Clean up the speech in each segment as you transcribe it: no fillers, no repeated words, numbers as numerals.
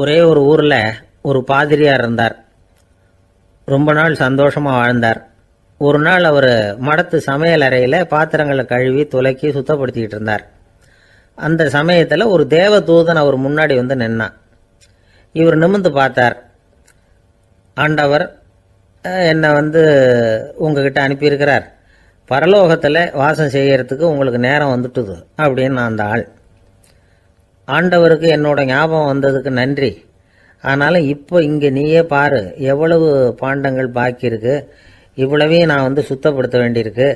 ஒரே ஒரு ஊரில் ஒரு பாதிரியார் இருந்தார். ரொம்ப நாள் சந்தோஷமாக வாழ்ந்தார். ஒரு நாள் அவர் மடத்து சமையல் அறையில் பாத்திரங்களை கழுவி துலக்கி சுத்தப்படுத்திக்கிட்டு இருந்தார். அந்த சமயத்தில் ஒரு தேவதூதன் அவர் முன்னாடி வந்து நின்னான். இவர் நிமிர்ந்து பார்த்தார். ஆண்டவர் என்னை உங்ககிட்ட அனுப்பியிருக்கிறார், பரலோகத்தில் வாசம் செய்யறதுக்கு உங்களுக்கு நேரம் வந்துட்டுது அப்படின்னு அந்த ஆள். ஆண்டவருக்கு என்னோட ஞாபகம் வந்ததுக்கு நன்றி. ஆனாலும் இப்போ இங்கே நீயே பாரு, எவ்வளவு பாண்டங்கள் பாக்கி இருக்கு, இவ்வளவையும் நான் சுத்தப்படுத்த வேண்டியிருக்கு.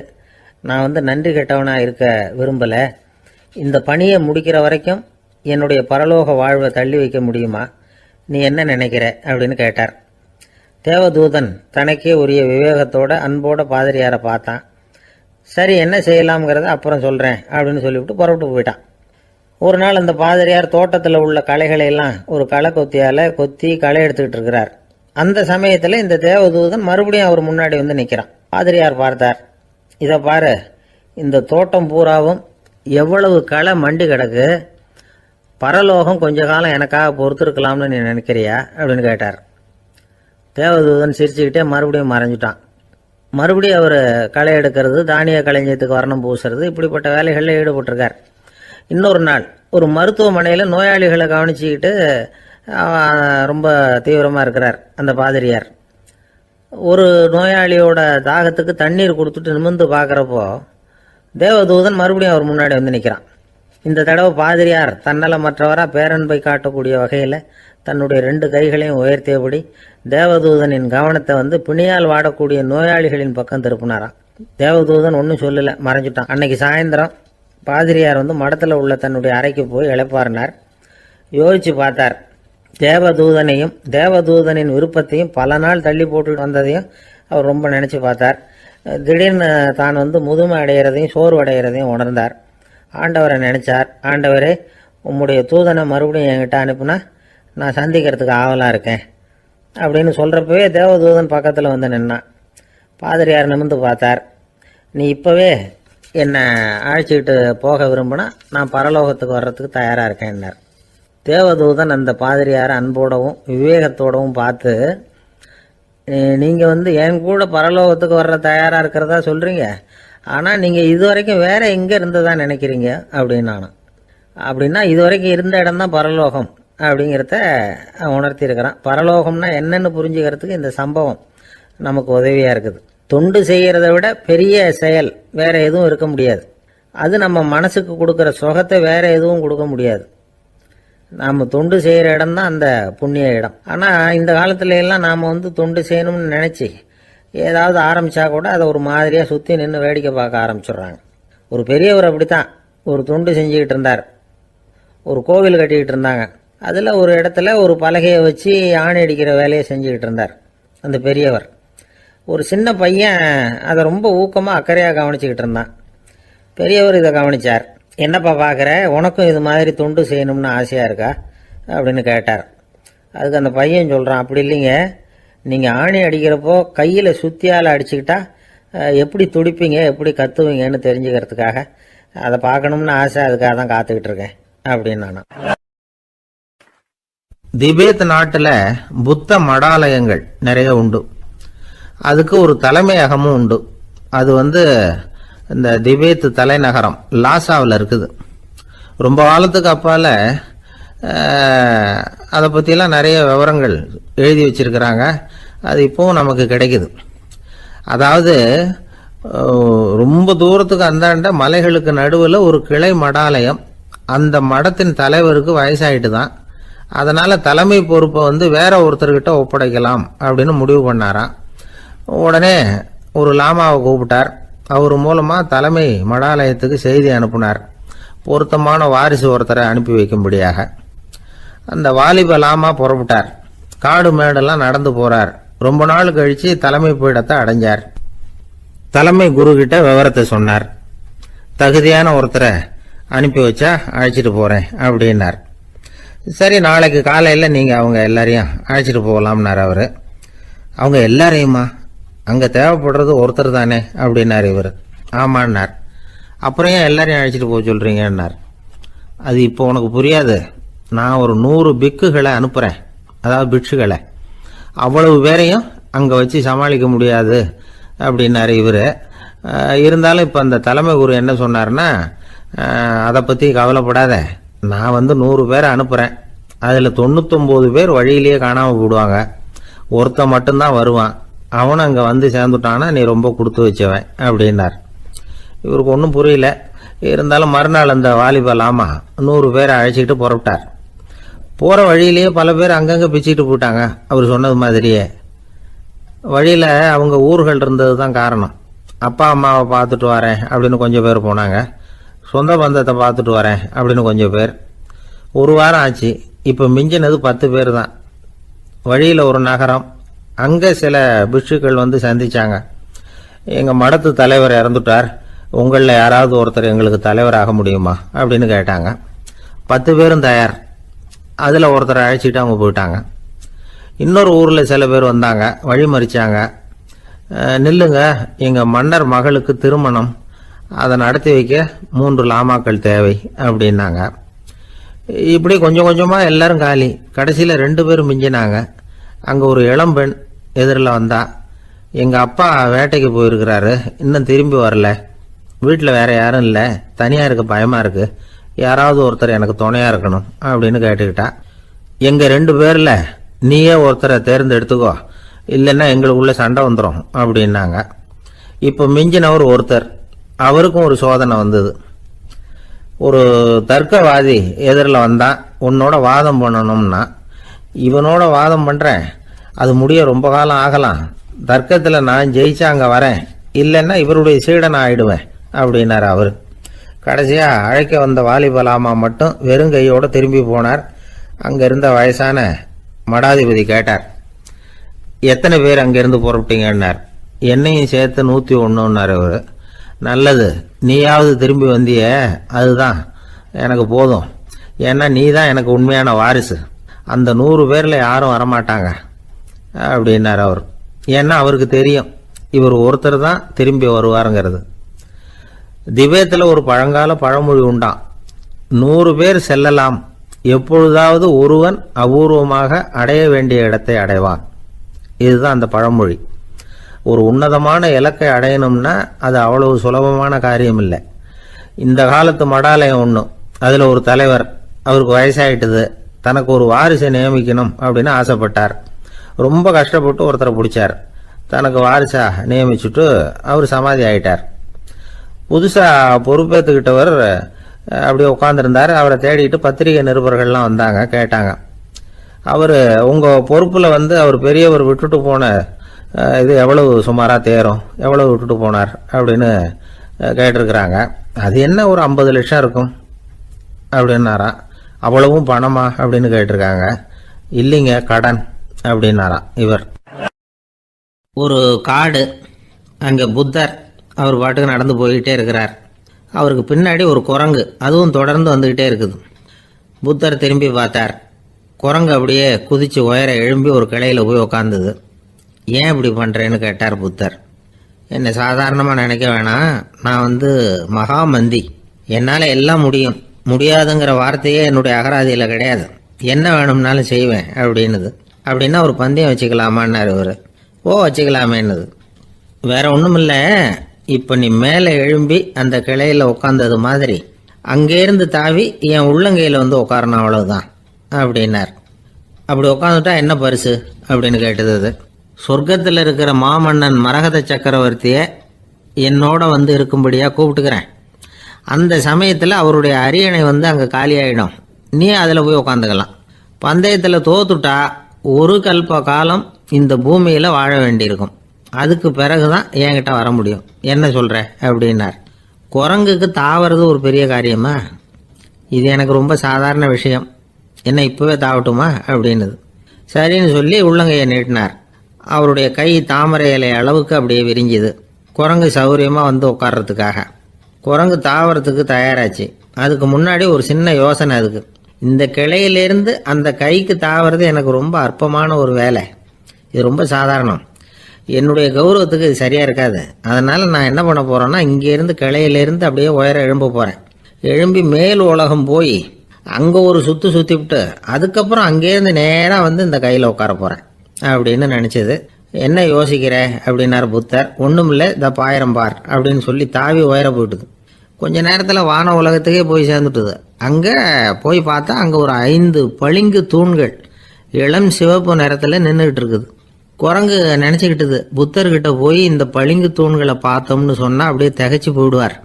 நான் நன்றி கெட்டவனாக இருக்க விரும்பலை. இந்த பணியை முடிக்கிற வரைக்கும் என்னுடைய பரலோக வாழ்வை தள்ளி வைக்க முடியுமா? நீ என்ன நினைக்கிற அப்படின்னு கேட்டார். தேவதூதன் தனக்கே உரிய விவேகத்தோட அன்போட பாதிரியாரை பார்த்தான். சரி, என்ன செய்யலாம்ங்கிறத அப்புறம் சொல்கிறேன் அப்படின்னு சொல்லிவிட்டு புறப்பட்டு போயிட்டான். ஒரு நாள் அந்த பாதிரியார் தோட்டத்தில் உள்ள களைகளை எல்லாம் ஒரு களை கொத்தியால் கொத்தி களை எடுத்துக்கிட்டு இருக்கிறார். அந்த சமயத்தில் இந்த தேவதூதன் மறுபடியும் அவர் முன்னாடி நிற்கிறான். பாதிரியார் பார்த்தார். இதை பாரு, இந்த தோட்டம் பூராவும் எவ்வளவு களை மண்டி கிடக்கு, பரலோகம் கொஞ்ச காலம் எனக்காக பொறுத்திருக்கலாம்னு நீ நினைக்கிறியா அப்படின்னு கேட்டார். தேவதூதன் சிரிச்சுக்கிட்டே மறுபடியும் மறைஞ்சிட்டான். மறுபடியும் அவர் களை எடுக்கிறது, தானிய களஞ்சியத்துக்கு வர்ணம் பூசுறது, இப்படிப்பட்ட வேலைகளில் ஈடுபட்டிருக்கார். இன்னொரு நாள் ஒரு மருத்துவமனையில் நோயாளிகளை கவனிச்சுக்கிட்டு ரொம்ப தீவிரமாக இருக்கிறார் அந்த பாதிரியார். ஒரு நோயாளியோட தாகத்துக்கு தண்ணீர் கொடுத்துட்டு நிமிர்ந்து பார்க்குறப்போ தேவதூதன் மறுபடியும் அவர் முன்னாடி நிற்கிறான். இந்த தடவை பாதிரியார் தன்னலமற்றவராக பேரன்பை காட்டக்கூடிய வகையில் தன்னுடைய 2 கைகளையும் உயர்த்தியபடி தேவதூதனின் கவனத்தை பிணியால் வாடக்கூடிய நோயாளிகளின் பக்கம் திருப்பினாராம். தேவதூதன் ஒன்றும் சொல்லலை, மறைஞ்சிட்டான். அன்னைக்கு சாயந்தரம் பாதிரியார் மடத்தில் உள்ள தன்னுடைய அறைக்கு போய் இளைப்பாறினார். யோசிச்சு பார்த்தார். தேவதூதனையும் தேவதூதனின் விருப்பத்தையும் பல நாள் தள்ளி போட்டு வந்ததையும் அவர் ரொம்ப நினச்சி பார்த்தார். திடீர்னு தான் முதுமை அடைகிறதையும் சோர்வு அடைகிறதையும் உணர்ந்தார். ஆண்டவரை நினைச்சார். ஆண்டவரே, உம்முடைய தூதனை மறுபடியும் என்கிட்ட அனுப்புனா நான் சந்திக்கிறதுக்கு ஆவலாக இருக்கேன் அப்படின்னு சொல்கிறப்பவே தேவதூதன் பக்கத்தில் நின்னான். பாதிரியார் நிமிர்ந்து பார்த்தார். நீ இப்போவே என்னை அழைச்சிக்கிட்டு போக விரும்பினா நான் பரலோகத்துக்கு வர்றதுக்கு தயாராக இருக்கேன்னார். தேவதூதன் அந்த பாதிரியாரை அன்போடவும் விவேகத்தோடவும் பார்த்து, நீங்கள் என் கூட பரலோகத்துக்கு வர்ற தயாராக இருக்கிறதா சொல்கிறீங்க, ஆனால் நீங்கள் இதுவரைக்கும் வேற எங்கே இருந்ததா நினைக்கிறீங்க அப்படின்னானா. அப்படின்னா இதுவரைக்கும் இருந்த இடம்தான் பரலோகம் அப்படிங்கிறத உணர்த்தியிருக்கிறான். பரலோகம்னா என்னன்னு புரிஞ்சுக்கிறதுக்கு இந்த சம்பவம் நமக்கு உதவியாக இருக்குது. தொண்டு செய்கிறத விட பெரிய செயல் வேற எதுவும் இருக்க முடியாது. அது நம்ம மனசுக்கு கொடுக்குற சுகத்தை வேற எதுவும் கொடுக்க முடியாது. நாம் தொண்டு செய்கிற இடம் தான் அந்த புண்ணிய இடம். ஆனால் இந்த காலத்துல எல்லாம் நாம் தொண்டு செய்யணும்னு நினச்சி ஏதாவது ஆரம்பித்தா கூட அதை ஒரு மாதிரியாக சுற்றி நின்று வேடிக்கை பார்க்க ஆரம்பிச்சிடுறாங்க. ஒரு பெரியவர் அப்படித்தான் ஒரு தொண்டு செஞ்சுக்கிட்டு இருந்தார். ஒரு கோவில் கட்டிக்கிட்டு இருந்தாங்க. அதில் ஒரு இடத்துல ஒரு பலகையை வச்சு ஆணி அடிக்கிற வேலையை செஞ்சுக்கிட்டு இருந்தார் அந்த பெரியவர். ஒரு சின்ன பையன் அதை ரொம்ப ஊக்கமாக அக்கறையாக கவனிச்சுக்கிட்டு இருந்தான். பெரியவர் இதை கவனித்தார். என்னப்பா பார்க்குற, உனக்கும் இது மாதிரி தொண்டு செய்யணும்னு ஆசையாக இருக்கா அப்படின்னு கேட்டார். அதுக்கு அந்த பையன் சொல்கிறான், அப்படி இல்லைங்க, நீங்கள் ஆணி அடிக்கிறப்போ கையில் சுத்தியால் அடிச்சுக்கிட்டா எப்படி துடிப்பீங்க, எப்படி கத்துவீங்கன்னு தெரிஞ்சுக்கிறதுக்காக அதை பார்க்கணும்னு ஆசை, அதுக்காக தான் காத்துக்கிட்டு இருக்கேன் அப்படின்னு நான். திபேத் நாட்டில் புத்த மடாலயங்கள் நிறைய உண்டு. அதுக்கு ஒரு தலைமையகமும் உண்டு. அது இந்த திபேத் தலைநகரம் லாசாவில் இருக்குது. ரொம்ப காலத்துக்கு அப்பால் அதை பற்றிலாம் நிறைய விவரங்கள் எழுதி வச்சிருக்கிறாங்க. அது இப்போவும் நமக்கு கிடைக்குது. அதாவது ரொம்ப தூரத்துக்கு அந்தாண்ட மலைகளுக்கு நடுவில் ஒரு கிளை மடாலயம். அந்த மடத்தின் தலைவருக்கு வயசாயிட்டு தான். அதனால் தலைமை பொறுப்பை வேற ஒருத்தர்கிட்ட ஒப்படைக்கலாம் அப்படின்னு முடிவு பண்ணாராம். உடனே ஒரு லாமாவை கூப்பிட்டார். அவர் மூலமாக தலைமை மடாலயத்துக்கு செய்தி அனுப்புனார், பொருத்தமான வாரிசு ஒருத்தரை அனுப்பி வைக்கும்படியாக. அந்த வாலிப லாமா புறப்பட்டார். காடு மேடெல்லாம் நடந்து போறார். ரொம்ப நாள் கழிச்சு தலைமை பீடத்தை அடைஞ்சார். தலைமை குரு கிட்ட விவரத்தை சொன்னார். தகுதியான ஒருத்தரை அனுப்பி வச்சா அழைச்சிட்டு போறேன் அப்படின்னார். சரி, நாளைக்கு காலையில் நீங்கள் அவங்க எல்லாரையும் அழைச்சிட்டு போகலாம்னார் அவர். அவங்க எல்லாரையுமா? அங்கே தேவைப்படுறது ஒருத்தர் தானே அப்படின்னார் இவர். ஆமான்னார். அப்புறம் ஏன் எல்லாரையும் அழைச்சிட்டு போக சொல்கிறீங்கன்னார். அது இப்போ உனக்கு புரியாது. நான் ஒரு 100 பிக்குகளை அனுப்புகிறேன், அதாவது பிட்சுகளை. அவ்வளவு பேரையும் அங்கே வச்சு சமாளிக்க முடியாது அப்படின்னாரு இவர். இருந்தாலும் இப்போ அந்த தலைமை குரு என்ன சொன்னார்னா, அதை பற்றி கவலைப்படாத, நான் 100 பேரை அனுப்புகிறேன், அதில் 99 பேர் வழியிலேயே காணாமல் போடுவாங்க, ஒருத்தன் மட்டும்தான் வருவான், அவனும் அங்கே வந்து சேர்ந்துட்டானா நீ ரொம்ப கொடுத்து வச்சவன் அப்படின்னார். இவருக்கு ஒன்றும் புரியல. இருந்தாலும் மறுநாள் அந்த வாலிபால் 100 பேரை அழைச்சிக்கிட்டு புறப்பட்டார். போகிற வழியிலேயே பல பேர் அங்கங்கே பிச்சுக்கிட்டு போயிட்டாங்க. அவர் சொன்னது மாதிரியே வழியில் அவங்க ஊர்கள் இருந்தது தான் காரணம். அப்பா அம்மாவை பார்த்துட்டு வரேன் அப்படின்னு கொஞ்சம் பேர் போனாங்க, சொந்த பந்தத்தை பார்த்துட்டு வரேன் அப்படின்னு கொஞ்சம் பேர். ஒரு வாரம் ஆச்சு. இப்போ மிஞ்சினது 10 பேர் தான். வழியில் ஒரு நகரம், அங்கே சில பிட்சுக்கள் வந்து சந்திச்சாங்க. எங்கள் மடத்து தலைவர் இறந்துட்டார், உங்களில் யாராவது ஒருத்தர் எங்களுக்கு தலைவராக முடியுமா அப்படின்னு கேட்டாங்க. 10 பேரும் தயார். அதில் ஒருத்தரை அழைச்சிட்டு அவங்க போயிட்டாங்க. இன்னொரு ஊரில் சில பேர் வந்தாங்க, வழி மறிச்சாங்க. நில்லுங்க, எங்கள் மன்னர் மகளுக்கு திருமணம், அதை நடத்தி வைக்க 3 லாமாக்கள் தேவை அப்படின்னாங்க. இப்படி கொஞ்சம் கொஞ்சமாக எல்லாரும் காலி. கடைசியில் 2 பேரும் மிஞ்சினாங்க. அங்கே ஒரு இளம்பெண் எதிரில் வந்தா, எங்கள் அப்பா வேட்டைக்கு போயிருக்கிறாரு, இன்னும் திரும்பி வரல, வீட்டில் வேற யாரும் இல்லை, தனியாக இருக்க பயமாக இருக்கு, யாராவது ஒருத்தர் எனக்கு துணையாக இருக்கணும் அப்படின்னு கேட்டுக்கிட்டா. எங்கள் 2 பேரில் நீயே ஒருத்தரை தேர்ந்தெடுத்துக்கோ, இல்லைன்னா எங்களுக்குள்ள சண்டை வந்துடும் அப்படின்னாங்க. இப்போ மிஞ்சினவர் ஒருத்தர், அவருக்கும் ஒரு சோதனை வந்தது. ஒரு தர்க்கவாதி எதிரில் வந்தான், உன்னோட வாதம் பண்ணணும்னா. இவனோட வாதம் பண்ணுறேன், அது முடிய ரொம்ப காலம் ஆகலாம், தர்க்கத்தில் நான் ஜெயிச்சா அங்கே வரேன், இல்லைன்னா இவருடைய சீடனை ஆயிடுவேன் அப்படின்னார் அவர். கடைசியாக அழைக்க வந்த வாலிபலாமா மட்டும் வெறும் கையோடு திரும்பி போனார். அங்கே இருந்த வயசான மடாதிபதி கேட்டார், எத்தனை பேர் அங்கேருந்து புறப்பட்டீங்கன்னார். என்னையும் சேர்த்து 101ன்னார் அவர். நல்லது, நீயாவது திரும்பி வந்திய, அதுதான் எனக்கு போதும், ஏன்னா நீ தான் எனக்கு உண்மையான வாரிசு, அந்த 100 பேரில் யாரும் வரமாட்டாங்க அப்படின்னார் அவர். ஏன்னா அவருக்கு தெரியும் இவர் ஒருத்தர் தான் திரும்பி வருவாருங்கிறது. திபேத்தில் ஒரு பழங்கால பழமொழி உண்டாம், 100 பேர் செல்லலாம், எப்பொழுதாவது ஒருவன் அபூர்வமாக அடைய வேண்டிய இடத்தை அடைவான். இதுதான் அந்த பழமொழி. ஒரு உன்னதமான இலக்கை அடையணும்னா அது அவ்வளவு சுலபமான காரியம் இல்லை. இந்த காலத்து மடாலயம் ஒன்று, அதில் ஒரு தலைவர், அவருக்கு வயசாயிட்டுது, தனக்கு ஒரு வாரிசை நியமிக்கணும் அப்படின்னு ஆசைப்பட்டார். ரொம்ப கஷ்டப்பட்டு ஒருத்தரை பிடிச்சார், தனக்கு வாரிசா நியமிச்சுட்டு அவர் சமாதி ஆயிட்டார். புதுசாக பொறுப்பேற்றுக்கிட்டவர் அப்படியே உட்காந்துருந்தார். அவரை தேடிட்டு பத்திரிகை நிருபர்கள்லாம் வந்தாங்க, கேட்டாங்க. அவர் உங்கள் பொறுப்பில் வந்து அவர் பெரியவர் விட்டுட்டு போன இது எவ்வளவு சுமாராக தேரும், எவ்வளவு விட்டுட்டு போனார் அப்படின்னு கேட்டிருக்கிறாங்க. அது என்ன ஒரு 50 லட்சம் இருக்கும் அப்படின்னாராம். அவ்வளவும் பணமா அப்படின்னு கேட்டிருக்காங்க. இல்லைங்க, கடன் அப்படின்னாராம் இவர். ஒரு காடு, அங்கே புத்தர் அவர் பாட்டுக்கு நடந்து போய்கிட்டே இருக்கிறார். அவருக்கு பின்னாடி ஒரு குரங்கு, அதுவும் தொடர்ந்து வந்துக்கிட்டே இருக்குது. புத்தர் திரும்பி பார்த்தார். குரங்கு அப்படியே குதிச்சு உயர எழும்பி ஒரு கிளையில் போய் உக்காந்துது. ஏன் இப்படி பண்ணுறேன்னு கேட்டார் புத்தர். என்னை சாதாரணமாக நினைக்க வேணாம், நான் மகாமந்தி, என்னால் எல்லாம் முடியும், முடியாதுங்கிற வார்த்தையே என்னுடைய அகராதியில் கிடையாது, என்ன வேணும்னாலும் செய்வேன் அப்படின்னுது. அப்படின்னா ஒரு பந்தயம் வச்சுக்கலாமான்னார் இவர். ஓ வச்சுக்கலாமேன்னுது. வேற ஒன்றும் இல்லை, இப்போ நீ மேலே எழும்பி அந்த கிளையில் உட்காந்தது மாதிரி அங்கேருந்து தாவி என் உள்ளங்கையில் உட்காரணும், அவ்வளவுதான் அப்படின்னார். அப்படி உட்காந்துட்டா என்ன பரிசு அப்படின்னு கேட்டது அது. சொர்க்கத்தில் இருக்கிற மாமன்னன் மரகத சக்கரவர்த்தியை என்னோட இருக்கும்படியாக கூப்பிட்டுக்கிறேன். அந்த சமயத்தில் அவருடைய அரியணை அங்கே காலியாயிடும், நீ அதில் போய் உட்காந்துக்கலாம். பந்தயத்தில் தோத்துட்டா ஒரு கல்ப காலம் இந்த பூமியில் வாழ வேண்டியிருக்கும், அதுக்கு பிறகு தான் என்கிட்ட வர முடியும், என்ன சொல்கிற அப்படின்னார். குரங்குக்கு தாவறது ஒரு பெரிய காரியமா? இது எனக்கு ரொம்ப சாதாரண விஷயம், என்ன இப்போவே தாவட்டுமா அப்படின்னுது. சரின்னு சொல்லி உள்ளங்கையை நீட்டினார். அவருடைய கை தாமரை இலை அளவுக்கு அப்படியே விரிஞ்சுது. குரங்கு சௌரியமாக உட்கார்றதுக்காக. குரங்கு தாவறதுக்கு தயாராச்சு. அதுக்கு முன்னாடி ஒரு சின்ன யோசனை அதுக்கு. இந்த கிளையிலேருந்து அந்த கைக்கு தாவறது எனக்கு ரொம்ப அற்பமான ஒரு வேலை, இது ரொம்ப சாதாரணம், என்னுடைய கௌரவத்துக்கு இது சரியாக இருக்காது. அதனால் நான் என்ன பண்ண போகிறேன்னா, இங்கேருந்து கிளையிலேருந்து அப்படியே உயர எழும்ப போகிறேன். எழும்பி மேல் உலகம் போய் அங்கே ஒரு சுற்றி விட்டு அதுக்கப்புறம் அங்கேருந்து நேராக வந்து இந்த கையில் உட்கார போகிறேன் அப்படின்னு நினச்சது. என்ன யோசிக்கிற அப்படின்னார் புத்தர். ஒன்றுமில்லை, இந்த பாயிரம் பார் அப்படின்னு சொல்லி தாவி உயர போயிட்டுது. கொஞ்ச நேரத்தில் வான உலகத்துக்கே போய் சேர்ந்துட்டுது. அங்கே போய் பார்த்தா அங்கே ஒரு 5 பளிங்கு தூண்கள் இளம் சிவப்பு நிறத்தில் நின்றுக்கிட்டு இருக்குது. குரங்கு நினச்சிக்கிட்டுது, புத்தர்கிட்ட போய் இந்த பளிங்கு தூண்களை பார்த்தோம்னு சொன்னால் அப்படியே திகைச்சு போயிடுவார்,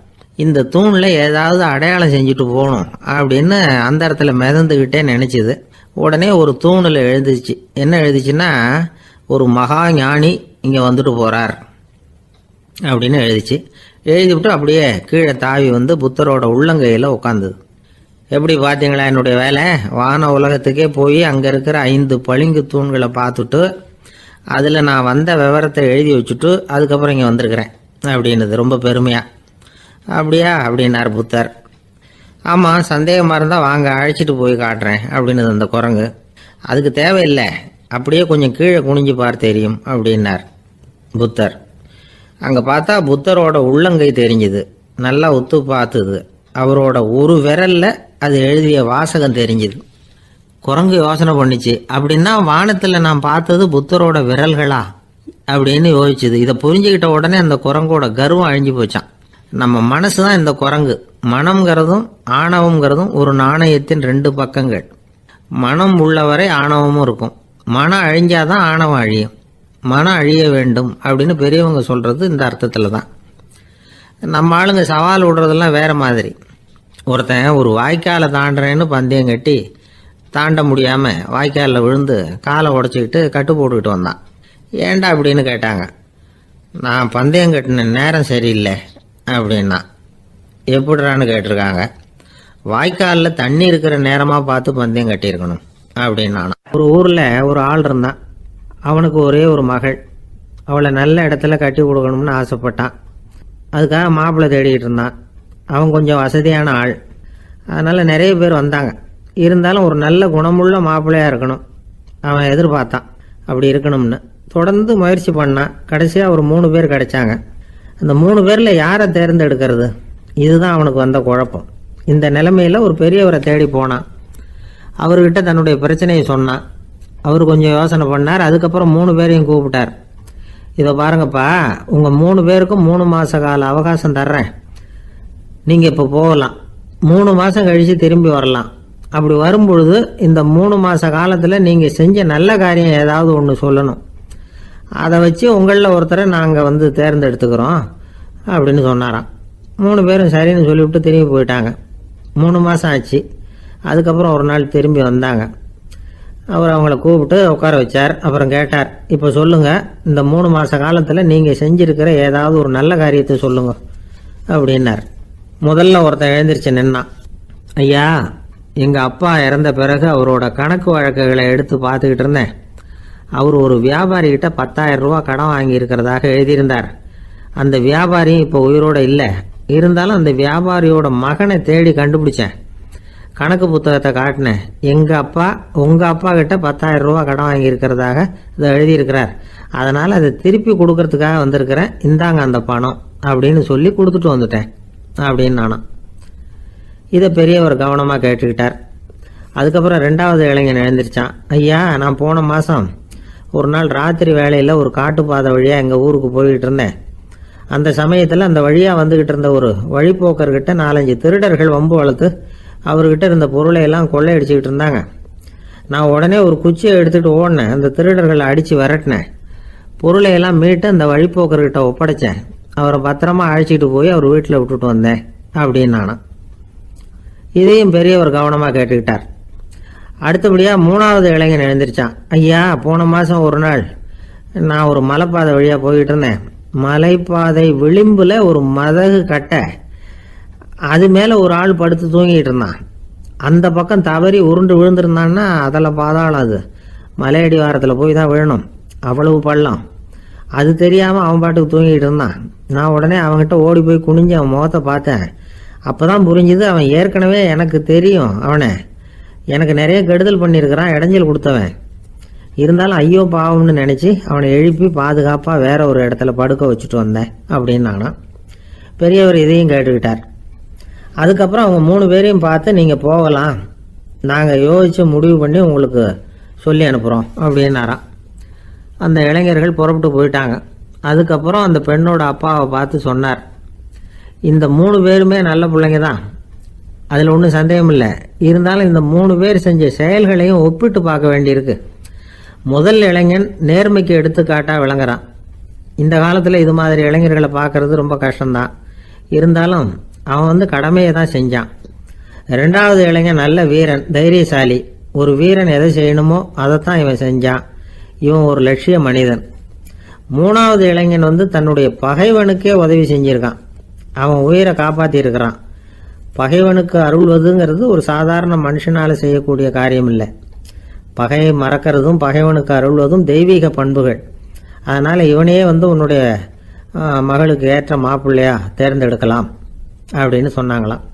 இந்த தூணில் ஏதாவது அடையாளம் செஞ்சுட்டு போகணும் அப்படின்னு அந்த இடத்துல மிதந்துக்கிட்டே நினச்சிது. உடனே ஒரு தூணில் எழுதிச்சு. என்ன எழுதிச்சுன்னா, ஒரு மகா ஞானி இங்கே வந்துட்டு போகிறார் அப்படின்னு எழுதிச்சு. எழுதிவிட்டு அப்படியே கீழே தாவி வந்து புத்தரோட உள்ளங்கையில் உட்காந்துது. எப்படி பார்த்தீங்களா என்னுடைய வேலை? வான உலகத்துக்கே போய் அங்கே இருக்கிற 5 பளிங்கு தூண்களை பார்த்துட்டு அதில் நான் வந்த விவரத்தை எழுதி வச்சுட்டு அதுக்கப்புறம் இங்கே வந்திருக்கிறேன் அப்படின்னுது ரொம்ப பெருமையாக. அப்படியா அப்படின்னார் புத்தர். ஆமாம், சந்தேகமாக இருந்தால் வாங்க, அழைச்சிட்டு போய் காட்டுறேன் அப்படின்னுது அந்த குரங்கு. அதுக்கு தேவையில்லை, அப்படியே கொஞ்சம் கீழே குனிஞ்சு பார் தெரியும் அப்படின்னார் புத்தர். அங்கே பார்த்தா புத்தரோட உள்ளங்கை தெரிஞ்சுது. நல்லா ஒத்து பார்த்துது. அவரோட ஒரு விரலில் அது எழுதிய வாசகம் தெரிஞ்சுது. குரங்கு யோசனை பண்ணிச்சு, அப்படின்னா வானத்தில் நான் பார்த்தது புத்தரோட விரல்களா அப்படின்னு யோசிச்சுது. இதை புரிஞ்சுக்கிட்ட உடனே அந்த குரங்கோட கர்வம் அழிஞ்சு போச்சான். நம்ம மனசு தான் இந்த குரங்கு. மனம்ங்கிறதும் ஆணவம்ங்கிறதும் ஒரு நாணயத்தின் 2 பக்கங்கள். மனம் உள்ளவரை ஆணவமும் இருக்கும். மனம் அழிஞ்சாதான் ஆணவம் அழியும். மனம் அழிய வேண்டும் அப்படின்னு பெரியவங்க சொல்கிறது இந்த அர்த்தத்தில் தான். நம்ம ஆளுங்க சவால் விடுறதெல்லாம் வேறு மாதிரி. ஒருத்தன் ஒரு வாய்க்காலை தாண்டுறேன்னு பந்தயம் கட்டி தாண்ட முடியாமல் வாய்க்காலில் விழுந்து காலை உடச்சிக்கிட்டு கட்டு போட்டுக்கிட்டு வந்தான். ஏன்டா அப்படின்னு கேட்டாங்க. நான் பந்தயம் கட்டின நேரம் சரியில்லை அப்படின்னா. எப்படிறான்னு கேட்டிருக்காங்க. வாய்க்காலில் தண்ணி இருக்கிற நேரமாக பார்த்து பந்தயம் கட்டியிருக்கணும் அப்படின்னா. ஒரு ஊரில் ஒரு ஆள் இருந்தான். அவனுக்கு ஒரே ஒரு மகள். அவளை நல்ல இடத்துல கட்டி கொடுக்கணும்னு ஆசைப்பட்டான். அதுக்காக மாப்பிள்ளை தேடிக்கிட்டு இருந்தான். அவன் கொஞ்சம் வசதியான ஆள், அதனால் நிறைய பேர் வந்தாங்க. இருந்தாலும் ஒரு நல்ல குணமுள்ள மாப்பிள்ளையாக இருக்கணும் அவன் எதிர்பார்த்தான். அப்படி இருக்கணும்னு தொடர்ந்து முயற்சி பண்ணான். கடைசியாக ஒரு 3 பேர் கிடைச்சாங்க. அந்த 3 பேரில் யாரை தேர்ந்தெடுக்கிறது, இதுதான் அவனுக்கு வந்த குழப்பம். இந்த நிலைமையில் ஒரு பெரியவரை தேடி போனான். அவர்கிட்ட தன்னுடைய பிரச்சனையை சொன்னான். அவர் கொஞ்சம் யோசனை பண்ணார். அதுக்கப்புறம் 3 பேரையும் கூப்பிட்டார். இதை பாருங்கப்பா, உங்கள் 3 பேருக்கும் 3 மாத கால அவகாசம் தர்றேன். நீங்கள் இப்போ போகலாம். 3 மாதம் கழித்து திரும்பி வரலாம். அப்படி வரும்பொழுது இந்த 3 மாத காலத்தில் நீங்கள் செஞ்ச நல்ல காரியம் ஏதாவது ஒன்று சொல்லணும். அதை வச்சு உங்களில் ஒருத்தரை நாங்கள் வந்து தேர்ந்தெடுத்துக்கிறோம் அப்படின்னு சொன்னாராம். 3 பேரும் சரின்னு சொல்லிவிட்டு திரும்பி போயிட்டாங்க. 3 மாதம் ஆச்சு. அதுக்கப்புறம் ஒரு நாள் திரும்பி வந்தாங்க. அவர் அவங்கள கூப்பிட்டு உட்கார வச்சார். அப்புறம் கேட்டார், இப்போ சொல்லுங்கள், இந்த 3 மாத காலத்தில் நீங்கள் செஞ்சுருக்கிற ஏதாவது ஒரு நல்ல காரியத்தை சொல்லுங்க அப்படின்னார். முதல்ல ஒருத்தன் எழுந்திரிச்சு நின்னான். ஐயா, எங்கள் அப்பா இறந்த பிறகு அவரோட கணக்கு வழக்குகளை எடுத்து பார்த்துக்கிட்டு இருந்தேன். அவர் ஒரு வியாபாரிகிட்ட 10,000 ரூபா கடன் வாங்கியிருக்கிறதாக எழுதியிருந்தார். அந்த வியாபாரியும் இப்போ உயிரோடு இல்லை. இருந்தாலும் அந்த வியாபாரியோட மகனை தேடி கண்டுபிடிச்சேன். கணக்கு புத்தகத்தை காட்டினேன். எங்கள் அப்பா உங்கள் அப்பா கிட்ட 10,000 ரூபா கடன் வாங்கியிருக்கிறதாக இதை எழுதியிருக்கிறார். அதனால் அதை திருப்பி கொடுக்கறதுக்காக வந்திருக்கிறேன். இந்தாங்க அந்த பணம் அப்படின்னு சொல்லி கொடுத்துட்டு வந்துட்டேன் அப்படின்னு நானும். இதை பெரியவர் கவனமாக கேட்டுக்கிட்டார். அதுக்கப்புறம் 2வது இளைஞன் எழுந்திரிச்சான். ஐயா, நான் போன மாதம் ஒரு நாள் ராத்திரி வேளையில் ஒரு காட்டுப்பாதை வழியாக எங்கள் ஊருக்கு போய்கிட்டு இருந்தேன். அந்த சமயத்தில் அந்த வழியாக வந்துக்கிட்டு இருந்த ஒரு வழிப்போக்கர்கிட்ட 4-5 திருடர்கள் வம்பு வளர்த்து அவர்கிட்ட இருந்த பொருளை எல்லாம் கொள்ளையடிச்சிக்கிட்டு இருந்தாங்க. நான் உடனே ஒரு குச்சியை எடுத்துகிட்டு ஓடினேன். அந்த திருடர்களை அடித்து விரட்டினேன். பொருளை எல்லாம் மீட்டு அந்த வழிப்போக்கர்கிட்ட ஒப்படைச்சேன். அவரை பத்திரமா அழைச்சிட்டு போய் அவர் வீட்டில் விட்டுட்டு வந்தேன் அப்படின்னு நானும். இதையும் பெரியவர் கவனமாக கேட்டுக்கிட்டார். அடுத்தபடியாக 3வது இளைஞன் எழுந்திரிச்சான். ஐயா, போன மாதம் ஒரு நாள் நான் ஒரு மலைப்பாதை வழியாக போய்கிட்டு இருந்தேன். மலைப்பாதை விளிம்பில் ஒரு மதகு கட்டை, அது மேலே ஒரு ஆள் படுத்து தூங்கிட்டு இருந்தான். அந்த பக்கம் தவறி உருண்டு விழுந்திருந்தான்னா அதில் பாதாளம். அது மலையடி வாரத்தில் போய் தான் விழணும். அவ்வளவு பள்ளம். அது தெரியாமல் அவன் பாட்டுக்கு தூங்கிட்டு இருந்தான். நான் உடனே அவன்கிட்ட ஓடி போய் குனிஞ்சு அவன் முகத்தை பார்த்தேன். அப்போ தான் புரிஞ்சுது, அவன் ஏற்கனவே எனக்கு தெரியும். அவனை எனக்கு நிறைய கெடுதல் பண்ணியிருக்கிறான், இடைஞ்சல் கொடுத்தவன். இருந்தாலும் ஐயோ பாவம்னு நினச்சி அவனை எழுப்பி பாதுகாப்பாக வேற ஒரு இடத்துல படுக்க வச்சுட்டு வந்தேன் அப்படின்னு நானா. பெரியவர் இதையும் கேட்டுக்கிட்டார். அதுக்கப்புறம் அவங்க 3 பேரையும் பார்த்து, நீங்கள் போகலாம் நாங்கள் யோசித்து முடிவு பண்ணி உங்களுக்கு சொல்லி அனுப்புகிறோம் அப்படின்னாராம். அந்த இளைஞர்கள் புறப்பட்டு போயிட்டாங்க. அதுக்கப்புறம் அந்த பெண்ணோட அப்பாவை பார்த்து சொன்னார், இந்த 3 பேருமே நல்ல பிள்ளைங்க தான், அதில் ஒன்றும் சந்தேகம் இல்லை. இருந்தாலும் இந்த 3 பேர் செஞ்ச செயல்களையும் ஒப்பிட்டு பார்க்க வேண்டியிருக்கு. முதல் இளைஞன் நேர்மைக்கு எடுத்துக்காட்டாக விளங்குறான். இந்த காலத்தில் இது மாதிரி இளைஞர்களை பார்க்கறது ரொம்ப கஷ்டம்தான். இருந்தாலும் அவன் கடமையை தான் செஞ்சான். 2வது இளைஞன் நல்ல வீரன், தைரியசாலி. ஒரு வீரன் எதை செய்யணுமோ அதைத்தான் இவன் செஞ்சான். இவன் ஒரு லட்சிய மனிதன். 3வது இளைஞன் தன்னுடைய பகைவனுக்கே உதவி செஞ்சிருக்கான். அவன் உயிரை காப்பாற்றி இருக்கிறான். பகைவனுக்கு அருள்வதுங்கிறது ஒரு சாதாரண மனுஷனால் செய்யக்கூடிய காரியம் இல்லை. பகையை மறக்கிறதும் பகைவனுக்கு அருள்வதும் தெய்வீக பண்புகள். அதனால் இவனையே உன்னுடைய மகளுக்கு ஏற்ற மாப்பிள்ளையா தேர்ந்தெடுக்கலாம் அப்படின்னு சொன்னாங்களாம்.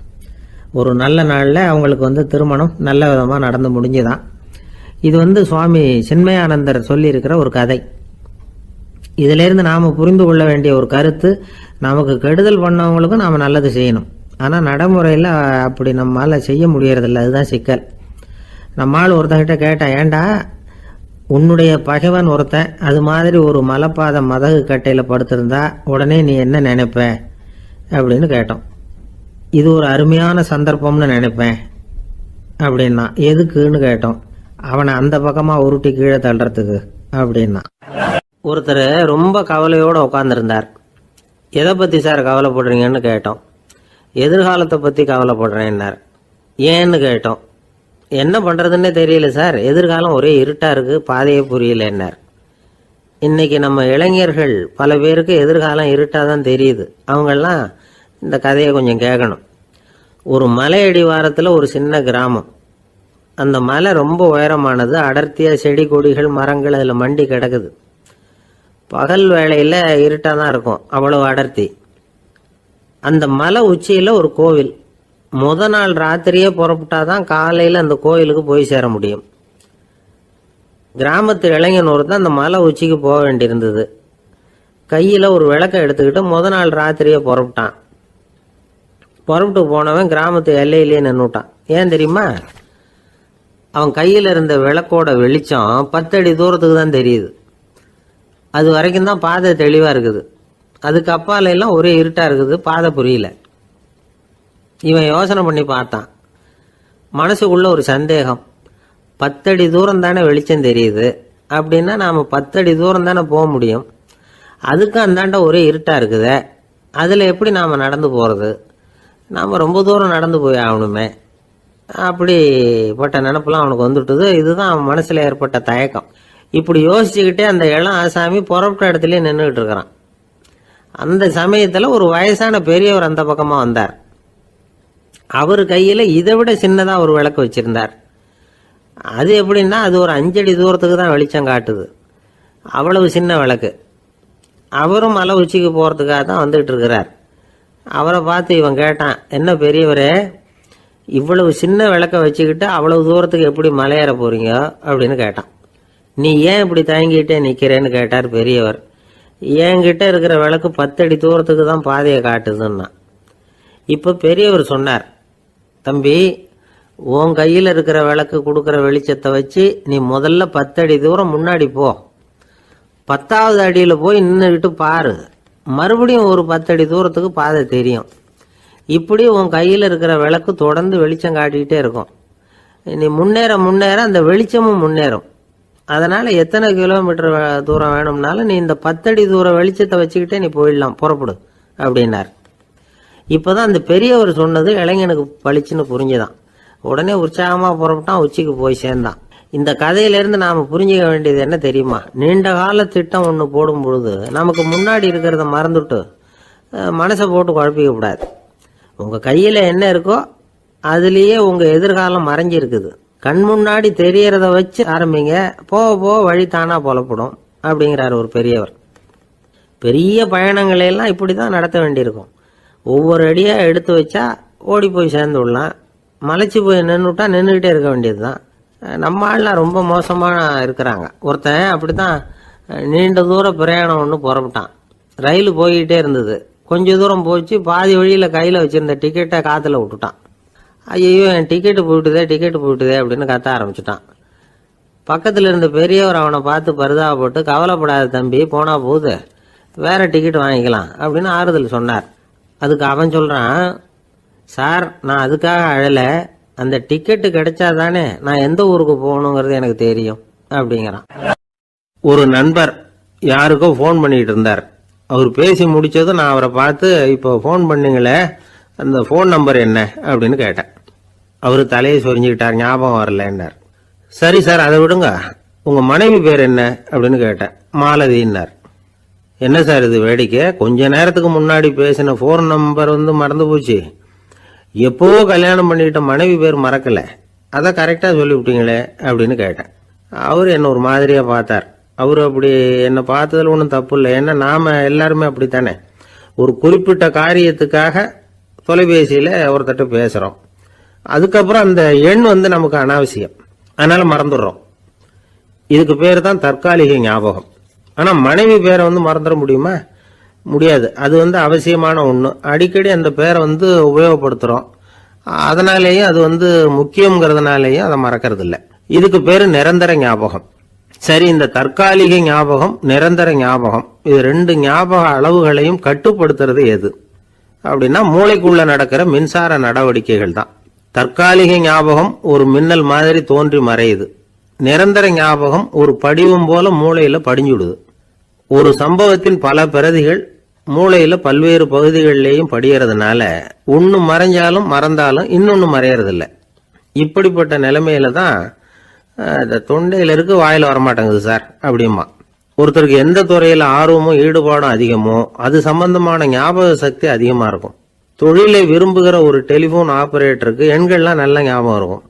ஒரு நல்ல நாளில் அவங்களுக்கு திருமணம் நல்ல விதமாக நடந்து முடிஞ்சுதான். இது சுவாமி சின்மயானந்தர் சொல்லியிருக்கிற ஒரு கதை. இதிலேருந்து நாம் புரிந்து கொள்ள வேண்டிய ஒரு கருத்து, நமக்கு கெடுதல் பண்ணவங்களுக்கும் நாம் நல்லது செய்யணும். ஆனால் நடைமுறையில் அப்படி நம்மளால் செய்ய முடியறதில்ல. அதுதான் சிக்கல். நம்மால் ஒருத்தங்கிட்ட கேட்டேன், ஏண்டா உன்னுடைய பகைவன் ஒருத்தன் அது மாதிரி ஒரு மலைப்பாத மதகு கட்டையில் படுத்திருந்தா உடனே நீ என்ன நினைப்ப அப்படின்னு கேட்டோம். இது ஒரு அருமையான சந்தர்ப்பம்னு நினைப்பேன் அப்படின்னா. எதுக்குன்னு கேட்டோம். அவனை அந்த பக்கமாக உருட்டி கீழே தள்ளுறதுக்கு அப்படின்னா. ஒருத்தர் ரொம்ப கவலையோடு உட்காந்துருந்தார். எதை பற்றி சார் கவலைப்படுறீங்கன்னு கேட்டோம். எதிர்காலத்தை பற்றி கவலைப்படுறேன்னார். ஏன்னு கேட்டோம். என்ன பண்ணுறதுன்னே தெரியல சார், எதிர்காலம் ஒரே இருட்டாக இருக்குது, பாதையே புரியலன்னார். இன்றைக்கி நம்ம இளைஞர்கள் பல பேருக்கு எதிர்காலம் இருட்டாக தான் தெரியுது. அவங்கெல்லாம் இந்த கதையை கொஞ்சம் கேட்கணும். ஒரு மலை அடிவாரத்தில் ஒரு சின்ன கிராமம். அந்த மலை ரொம்ப உயரமானது. அடர்த்தியாக செடி கொடிகள் மரங்கள் அதில் மண்டி கிடக்குது. பகல் வேளையில் இருட்டாக தான் இருக்கும், அவ்வளவு அடர்த்தி. அந்த மலை உச்சியில் ஒரு கோவில். முத நாள் ராத்திரியே புறப்பட்டாதான் காலையில் அந்த கோயிலுக்கு போய் சேர முடியும். கிராமத்து இளைஞன் ஒருத்தன் அந்த மலை உச்சிக்கு போக வேண்டியிருந்தது. கையில் ஒரு விளக்கை எடுத்துக்கிட்டு முத நாள் ராத்திரியே புறப்பட்டான். புறப்பட்டு போனவன் கிராமத்து எல்லையிலேயே நின்றுட்டான். ஏன் தெரியுமா? அவன் கையில் இருந்த விளக்கோட வெளிச்சம் 10 அடி தூரத்துக்கு தான் தெரியுது. அது வரைக்கும் தான் பாதை தெளிவாக இருக்குது. அதுக்கு அப்பால எல்லாம் ஒரே இருட்டாக இருக்குது, பாதை புரியல. இவன் யோசனை பண்ணி பார்த்தான். மனசுக்குள்ள ஒரு சந்தேகம். 10 அடி தூரம் தானே வெளிச்சம் தெரியுது, அப்படின்னா நாம் 10 அடி தூரம் தானே போக முடியும். அதுக்கு அந்தாண்ட ஒரே இருட்டாக இருக்குதே, அதில் எப்படி நாம் நடந்து போகிறது? நாம் ரொம்ப தூரம் நடந்து போய் ஆகணுமே. அப்படிப்பட்ட நினப்பெல்லாம் அவனுக்கு வந்துட்டுது. இதுதான் அவன் மனசில் ஏற்பட்ட தயக்கம். இப்படி யோசிச்சுக்கிட்டே அந்த இளம் ஆசாமி புறப்பட்ட இடத்துலயே நின்றுக்கிட்டு இருக்கிறான். அந்த சமயத்தில் ஒரு வயசான பெரியவர் அந்த பக்கமாக வந்தார். அவர் கையில் இதை விட சின்னதாக ஒரு விளக்கு வச்சிருந்தார். அது எப்படின்னா அது ஒரு 5 அடி தூரத்துக்கு தான் வெளிச்சம் காட்டுது. அவ்வளவு சின்ன விளக்கு. அவரும் மலை உச்சிக்கு போகிறதுக்காக தான் வந்துகிட்டு இருக்கிறார். அவரை பார்த்து இவன் கேட்டான், என்ன பெரியவரே, இவ்வளவு சின்ன விளக்க வச்சுக்கிட்டு அவ்வளவு தூரத்துக்கு எப்படி மலையேற போறீங்க அப்படின்னு கேட்டான். நீ ஏன் இப்படி தயங்கிட்டே நிற்கிறேன்னு கேட்டார் பெரியவர். என்கிட்ட இருக்கிற விளக்கு 10 அடி தூரத்துக்கு தான் பாதையை காட்டுதுன்னா. இப்போ பெரியவர் சொன்னார், தம்பி, உன் கையில் இருக்கிற விளக்கு கொடுக்குற வெளிச்சத்தை வச்சு நீ முதல்ல 10 அடி தூரம் முன்னாடி போ. 10வது அடியில் போய் நின்றுக்கிட்டு பாரு. மறுபடியும் ஒரு 10 அடி தூரத்துக்கு பாதை தெரியும். இப்படி உன் கையில் இருக்கிற விளக்கு தொடர்ந்து வெளிச்சம் காட்டிக்கிட்டே இருக்கும். நீ முன்னேற முன்னேற அந்த வெளிச்சமும் முன்னேறும். அதனால் எத்தனை கிலோமீட்டர் தூரம் வேணும்னாலும் நீ இந்த 10 அடி தூரம் வெளிச்சத்தை வச்சுக்கிட்டே நீ போயிடலாம், புறப்படு அப்படின்னார். இப்போதான் அந்த பெரியவர் சொன்னது இளைஞனுக்கு பளிச்சுன்னு புரிஞ்சுதான். உடனே உற்சாகமாக புறப்பட்டான், உச்சிக்கு போய் சேர்ந்தான். இந்த கதையிலேருந்து நாம் புரிஞ்சிக்க வேண்டியது என்ன தெரியுமா? நீண்ட கால திட்டம் ஒன்று போடும் பொழுது நமக்கு முன்னாடி இருக்கிறத மறந்துட்டு மனசை போட்டு குழப்பிக்க கூடாது. உங்கள் கையில் என்ன இருக்கோ அதுலேயே உங்கள் எதிர்காலம் மறைஞ்சிருக்குது. கண் முன்னாடி தெரியறத வச்சு ஆரம்பிங்க, போக போக வழி தானா புலப்படும் அப்படிங்கிறார் ஒரு பெரியவர். பெரிய பயணங்களையெல்லாம் இப்படி தான் நடத்த வேண்டியிருக்கும். ஒவ்வொரு அடியாக எடுத்து வச்சா ஓடி போய் சேர்ந்து விடலாம். மலைச்சு போய் நின்றுட்டா நின்றுக்கிட்டே இருக்க வேண்டியது தான். நம்ம ஆள்லாம் ரொம்ப மோசமாக இருக்கிறாங்க. ஒருத்தன் அப்படி தான் நீண்ட தூர பிரயாணம் ஒன்று புறப்பட்டான். ரயில் போய்கிட்டே இருந்தது. கொஞ்சம் தூரம் போச்சு, பாதி வழியில் கையில் வச்சுருந்த டிக்கெட்டை காற்றுல விட்டுட்டான். ஐயோ என் டிக்கெட்டு போயிட்டுதே அப்படின்னு கத்த ஆரம்பிச்சிட்டான். பக்கத்தில் இருந்த பெரியவர் அவனை பார்த்து பரிதாபப்பட்டு, கவலைப்படாத தம்பி, போனா போகுது, வேற டிக்கெட் வாங்கிக்கலாம் அப்படின்னு ஆறுதல் சொன்னார். அதுக்கு அவன் சொல்றான், சார் நான் அதுக்காக அழலை, அந்த டிக்கெட்டு கிடைச்சாதானே நான் எந்த ஊருக்கு போகணுங்கிறது எனக்கு தெரியும் அப்படிங்கிறான். ஒரு நண்பர் யாருக்கோ ஃபோன் பண்ணிட்டு இருந்தார். அவர் பேசி முடிச்சதும் நான் அவரை பார்த்து, இப்போ ஃபோன் பண்ணீங்களே அந்த ஃபோன் நம்பர் என்ன அப்படின்னு கேட்டேன். அவரு தலையை சொரிஞ்சுக்கிட்டார், ஞாபகம் வரலன்னார். சரி சார் அதை விடுங்க, உங்க மனைவி பேர் என்ன அப்படின்னு கேட்டேன். மாலதின்னார். என்ன சார் இது வேடிக்கை, கொஞ்ச நேரத்துக்கு முன்னாடி பேசின ஃபோன் நம்பர் மறந்து போச்சு, எப்போவோ கல்யாணம் பண்ணிக்கிட்ட மனைவி பேர் மறக்கல, அதை கரெக்டா சொல்லிவிட்டீங்களே அப்படின்னு கேட்டேன். அவரு என்ன ஒரு மாதிரியா பார்த்தார். அவரு அப்படி என்ன பார்த்ததுல ஒன்றும் தப்பு இல்லை, ஏன்னா நாம எல்லாருமே அப்படித்தானே, ஒரு குறிப்பிட்ட காரியத்துக்காக தொலைபேசியில ஒருத்தட்ட பேசுறோம், அதுக்கப்புறம் அந்த எண் நமக்கு அனாவசியம், அதனால மறந்துடுறோம். இதுக்கு பேர் தான் தற்காலிக ஞாபகம். ஆனா மனைவி பேரை மறந்துட முடியுமா? முடியாது. அது அவசியமான ஒண்ணு. அடிக்கடி அந்த பேரை உபயோகப்படுத்துறோம், அதனாலேயும் அது முக்கியங்கிறதுனாலேயும் அதை மறக்கிறது இல்லை. இதுக்கு பேரு நிரந்தர ஞாபகம். சரி, இந்த தற்காலிக ஞாபகம், நிரந்தர ஞாபகம், இது ரெண்டு ஞாபக அளவுகளையும் கட்டுப்படுத்துறது எது அப்படின்னா மூளைக்குள்ள நடக்கிற மின்சார நடவடிக்கைகள் தான். தற்காலிக ஞாபகம் ஒரு மின்னல் மாதிரி தோன்றி மறையுது. நிரந்தர ஞாபகம் ஒரு படிவம் போல மூளையில படிஞ்சுடுது. ஒரு சம்பவத்தின் பல பிரதிகள் மூளையில பல்வேறு பகுதிகளிலேயும் படியறதுனால ஒன்னு மறைஞ்சாலும் மறந்தாலும் இன்னொன்னு மறையறதில்ல. இப்படிப்பட்ட நிலைமையில தான் தொண்டையில இருக்கு, வாயில வரமாட்டேங்குது சார் அப்படிமா. ஒருத்தருக்கு எந்த துறையில ஆர்வமும் ஈடுபாடும் அதிகமோ அது சம்பந்தமான ஞாபக சக்தி அதிகமா இருக்கும். தொழிலை விரும்புகிற ஒரு டெலிபோன் ஆபரேட்டருக்கு எண்கள்லாம் நல்ல ஞாபகம் இருக்கும்.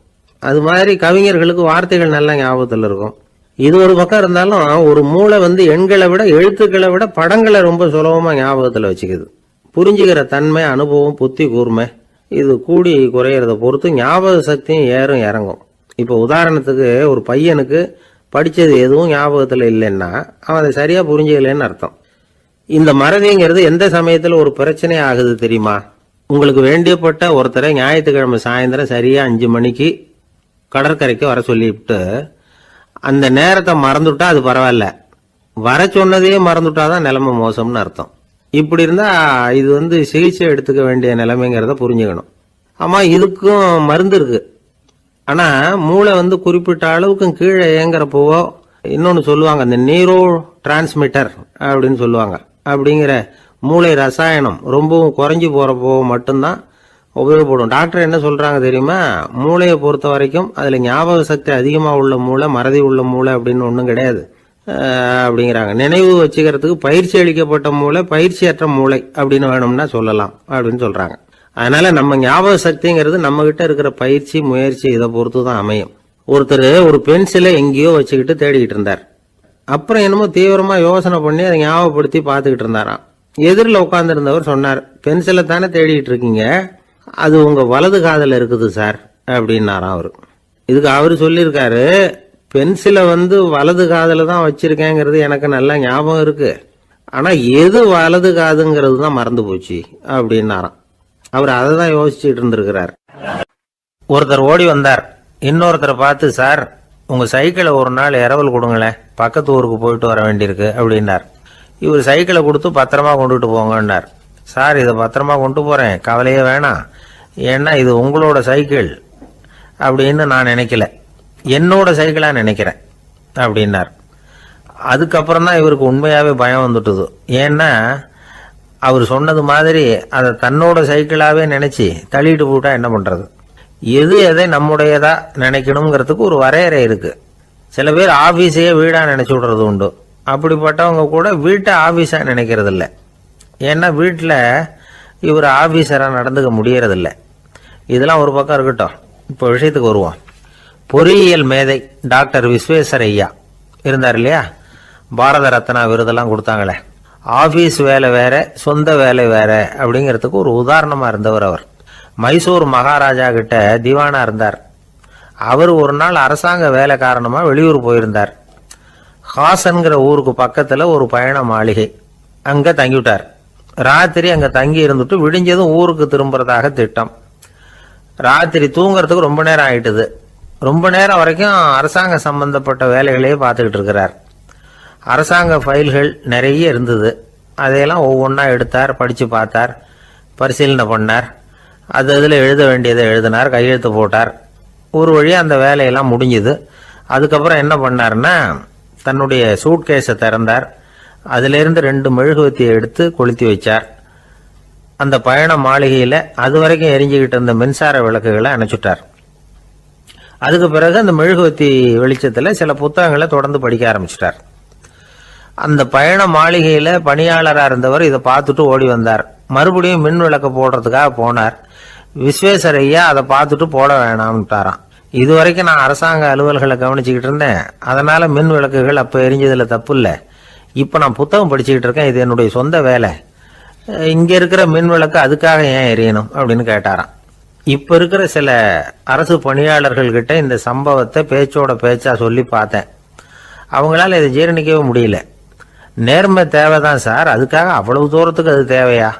அது மாதிரி கவிஞர்களுக்கு வார்த்தைகள் நல்ல ஞாபகத்தில் இருக்கும். இது ஒரு பக்கம் இருந்தாலும் ஒரு மூளை எண்களை விட எழுத்துக்களை விட படங்களை ரொம்ப சுலபமா ஞாபகத்துல வச்சுக்குது. புரிஞ்சுக்கிற தன்மை, அனுபவம், புத்தி கூர்மை இது கூடி குறையறத பொறுத்து ஞாபக சக்தியும் ஏறும் இறங்கும். இப்ப உதாரணத்துக்கு ஒரு பையனுக்கு படிச்சது எதுவும் ஞாபகத்துல இல்லைன்னா அவன் அதை சரியா புரிஞ்சுக்கலன்னு அர்த்தம். இந்த மறதிங்கிறது எந்த சமயத்துல ஒரு பிரச்சனை ஆகுது தெரியுமா? உங்களுக்கு வேண்டியப்பட்ட ஒருத்தரை ஞாயிற்றுக்கிழமை சாயந்தரம் சரியா 5 மணிக்கு கடற்கரைக்கு வர சொல்லிவிட்டு அந்த நேரத்தை மறந்துட்டா அது பரவாயில்ல, வர சொன்னதையே மறந்துட்டாதான் நிலைமை மோசம்னு அர்த்தம். இப்படி இருந்தா இது சிகிச்சை எடுத்துக்க வேண்டிய நிலைமைங்கிறத புரிஞ்சுக்கணும். ஆமா, இதுக்கும் மருந்து இருக்கு. ஆனா மூளை குறிப்பிட்ட அளவுக்கும் கீழே இயங்குறப்போவோ இன்னொன்னு சொல்லுவாங்க, இந்த நீரோ டிரான்ஸ்மிட்டர் அப்படின்னு சொல்லுவாங்க. அப்படிங்கிற மூளை ரசாயனம் ரொம்பவும் குறைஞ்சி போறப்போ மட்டும்தான் உபயோகப்படும். டாக்டர் என்ன சொல்றாங்க தெரியுமா? மூளையை பொறுத்த வரைக்கும் அதுல ஞாபக சக்தி அதிகமா உள்ள மூளை, மறதி உள்ள மூளை அப்படின்னு ஒண்ணும் கிடையாது அப்படிங்கிறாங்க. நினைவு வச்சுக்கிறதுக்கு பயிற்சி அளிக்கப்பட்ட மூளை, பயிற்சியற்ற மூளை அப்படின்னு வேணும்னா சொல்லலாம் அப்படின்னு சொல்றாங்க. அதனால நம்ம ஞாபக சக்திங்கிறது நம்ம கிட்ட இருக்கிற பயிற்சி, முயற்சி இதை பொறுத்து தான் அமையும். ஒருத்தர் ஒரு பென்சிலை எங்கேயோ வச்சுக்கிட்டு தேடிக்கிட்டு இருந்தார். அப்புறம் என்னமோ தீவிரமா யோசனை பண்ணி அதை ஞாபகப்படுத்தி பார்த்துக்கிட்டு இருந்தாராம். எதிரில் உட்கார்ந்து இருந்தவர் சொன்னார், பென்சிலை தானே தேடிட்டு இருக்கீங்க, அது உங்க வலது காதுல இருக்குது சார் அப்படின்னாராம் அவரு. இதுக்கு அவரு சொல்லியிருக்காரு, பென்சிலை வலது காதுல தான் வச்சிருக்கேங்கிறது எனக்கு நல்லா ஞாபகம் இருக்கு, ஆனா எது வலது காதுங்கிறது தான் மறந்து போச்சு அப்படின்னாராம். அவர் அதை தான் யோசிச்சுட்டு இருந்திருக்கிறார். ஒருத்தர் ஓடி வந்தார், இன்னொருத்தரை பார்த்து, சார் உங்க சைக்கிளை ஒரு நாள் இரவல் கொடுங்களேன், பக்கத்து ஊருக்கு போயிட்டு வர வேண்டியிருக்கு அப்படின்னார். இவர் சைக்கிளை கொடுத்து பத்திரமா கொண்டுட்டு போங்கன்னார். சார் இதை பத்திரமா கொண்டு போறேன், கவலையே வேணாம், ஏன்னா இது உங்களோட சைக்கிள் அப்படின்னு நான் நினைக்கல, என்னோட சைக்கிளா நினைக்கிறேன் அப்படின்னார். அதுக்கப்புறம் தான் இவருக்கு உண்மையாவே பயம் வந்துட்டுது. ஏன்னா அவர் சொன்னது மாதிரி அதை தன்னோட சைக்கிளாவே நினைச்சு தள்ளிட்டு போட்டா என்ன பண்றது? எது எதை நம்முடையதா நினைக்கணுங்கிறதுக்கு ஒரு வரையறை இருக்கு. சில பேர் ஆபீஸையே வீடா நினைச்சு விடுறது உண்டு. அப்படிப்பட்டவங்க கூட வீட்டை ஆபீஸா நினைக்கிறது இல்லை. ஏன்னா வீட்டில் இவர் ஆபீசரா நடந்துக்க முடியறதில்ல. இதெல்லாம் ஒரு பக்கம் இருக்கட்டும், இப்போ விஷயத்துக்கு வருவோம். பொறியியல் மேதை டாக்டர் விஸ்வேஸ்வர ஐயா இருந்தார் இல்லையா, பாரத ரத்னா விருதெல்லாம் கொடுத்தாங்களே. ஆபீஸ் வேலை வேற, சொந்த வேலை வேற அப்படிங்கிறதுக்கு ஒரு உதாரணமா இருந்தவர் அவர். மைசூர் மகாராஜா கிட்ட திவானா இருந்தார். அவர் ஒரு நாள் அரசாங்க வேலை காரணமா வெளியூர் போயிருந்தார். ஹாசன்கிற ஊருக்கு பக்கத்துல ஒரு பயண மாளிகை, அங்க தங்கிவிட்டார். ராத்திரி அங்க தங்கி இருந்துட்டு விடிஞ்சதும் ஊருக்கு திரும்புறதாக திட்டம். ராத்திரி தூங்குறதுக்கு ரொம்ப நேரம் ஆயிட்டுது. ரொம்ப நேரம் வரைக்கும் அரசாங்க சம்பந்தப்பட்ட வேலைகளையே பார்த்துக்கிட்டு இருக்கிறார். அரசாங்க ஃபைல்கள் நிறைய இருந்தது. அதையெல்லாம் ஒவ்வொன்றா எடுத்தார், படித்து பார்த்தார், பரிசீலனை பண்ணார். அதில் எழுத வேண்டியதை எழுதினார், கையெழுத்து போட்டார். ஒரு வழியாக அந்த வேலையெல்லாம் முடிஞ்சுது. அதுக்கப்புறம் என்ன பண்ணார்னா, தன்னுடைய சூட்கேஸை திறந்தார். அதிலிருந்து 2 மெழுகுவத்தியை எடுத்து கொளுத்தி வச்சார். அந்த பயண மாளிகையில் அது வரைக்கும் எரிஞ்சுக்கிட்டு இருந்த மின்சார விளக்குகளை அணைச்சுட்டார். அதுக்கு பிறகு அந்த மெழுகுவத்தி வெளிச்சத்தில் சில புத்தகங்களை தொடர்ந்து படிக்க ஆரம்பிச்சிட்டார். அந்த பயண மாளிகையில் பணியாளராக இருந்தவர் இதை பார்த்துட்டு ஓடி வந்தார். மறுபடியும் மின் விளக்கு போடுறதுக்காக போனார். விஸ்வேஸ்வரையா அதை பார்த்துட்டு போட வேணாம்ட்டாராம். இதுவரைக்கும் நான் அரசாங்க அலுவல்களை கவனிச்சுக்கிட்டு இருந்தேன், அதனால மின் விளக்குகள் அப்போ எரிஞ்சதில் தப்பு இல்லை. இப்போ நான் புத்தகம் படிச்சுக்கிட்டு இருக்கேன், இது என்னுடைய சொந்த வேலை. இங்கே இருக்கிற மின் விளக்கு அதுக்காக ஏன் எரியணும் அப்படின்னு கேட்டாராம். இப்போ இருக்கிற சில அரசு பணியாளர்கள்கிட்ட இந்த சம்பவத்தை பேச்சோட பேச்சா சொல்லி பார்த்தேன். அவங்களால இதை ஜீரணிக்கவே முடியல. நேர்மை தேவைதான் சார், அதுக்காக அவ்வளவு தூரத்துக்கு அது தேவையா